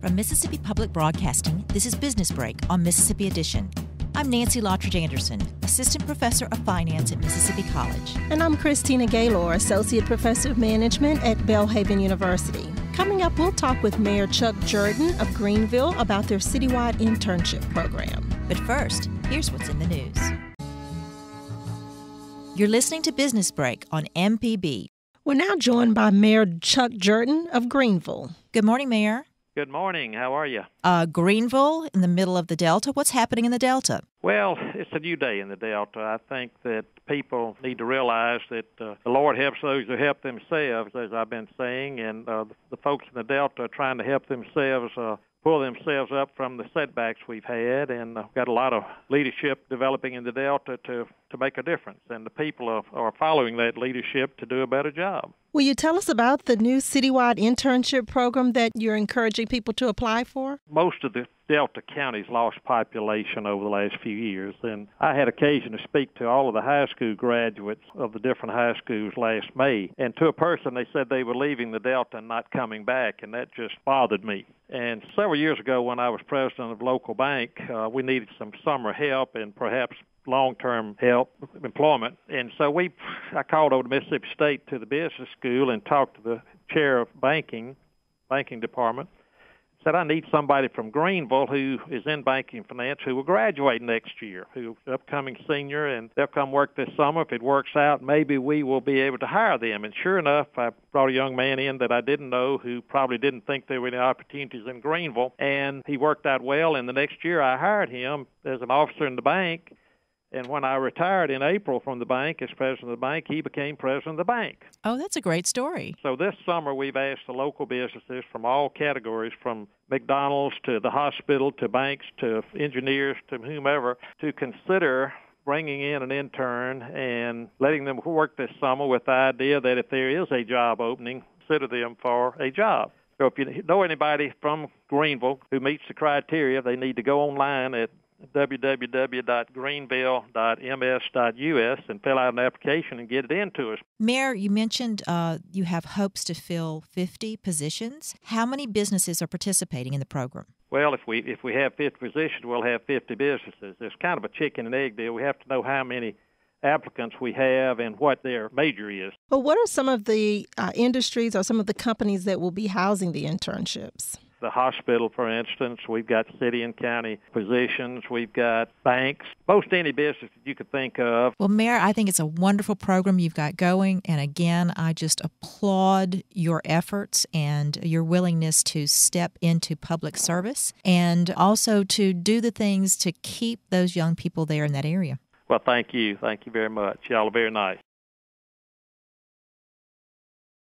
From Mississippi Public Broadcasting, this is Business Break on Mississippi Edition. I'm Nancy Lottridge Anderson, Assistant Professor of Finance at Mississippi College. And I'm Christina Gaylor, Associate Professor of Management at Belhaven University. Coming up, we'll talk with Mayor Chuck Jordan of Greenville about their citywide internship program. But first, here's what's in the news. You're listening to Business Break on MPB. We're now joined by Mayor Chuck Jordan of Greenville. Good morning, Mayor. Good morning. How are you? Greenville, in the middle of the Delta. What's happening in the Delta? Well, it's a new day in the Delta. I think that people need to realize that the Lord helps those who help themselves, as I've been saying, and the folks in the Delta are trying to help themselves pull themselves up from the setbacks we've had, and we've got a lot of leadership developing in the Delta to make a difference, and the people are following that leadership to do a better job. Will you tell us about the new citywide internship program that you're encouraging people to apply for? Most of the Delta counties lost population over the last few years, and I had occasion to speak to all of the high school graduates of the different high schools last May, and to a person they said they were leaving the Delta and not coming back, and that just bothered me. And several years ago when I was president of a local bank, we needed some summer help and perhaps long-term help, employment. And so I called over to Mississippi State to the business school and talked to the chair of banking department. Said, I need somebody from Greenville who is in banking finance who will graduate next year, who's an upcoming senior, and they'll come work this summer. If it works out, maybe we will be able to hire them. And sure enough, I brought a young man in that I didn't know who probably didn't think there were any opportunities in Greenville, and he worked out well. And the next year I hired him as an officer in the bank. And when I retired in April from the bank as president of the bank, he became president of the bank. Oh, that's a great story. So this summer we've asked the local businesses from all categories, from McDonald's to the hospital to banks to engineers to whomever, to consider bringing in an intern and letting them work this summer with the idea that if there is a job opening, consider them for a job. So if you know anybody from Greenville who meets the criteria, they need to go online at www.greenville.ms.us and fill out an application and get it into us. Mayor, you mentioned you have hopes to fill 50 positions. How many businesses are participating in the program? Well, if we have 50 positions, we'll have 50 businesses. It's kind of a chicken and egg deal. We have to know how many applicants we have and what their major is. Well, what are some of the industries or some of the companies that will be housing the internships? The hospital, for instance, we've got city and county positions, we've got banks, most any business that you could think of. Well, Mayor, I think it's a wonderful program you've got going, and again, I just applaud your efforts and your willingness to step into public service and also to do the things to keep those young people there in that area. Well, thank you. Thank you very much. Y'all are very nice.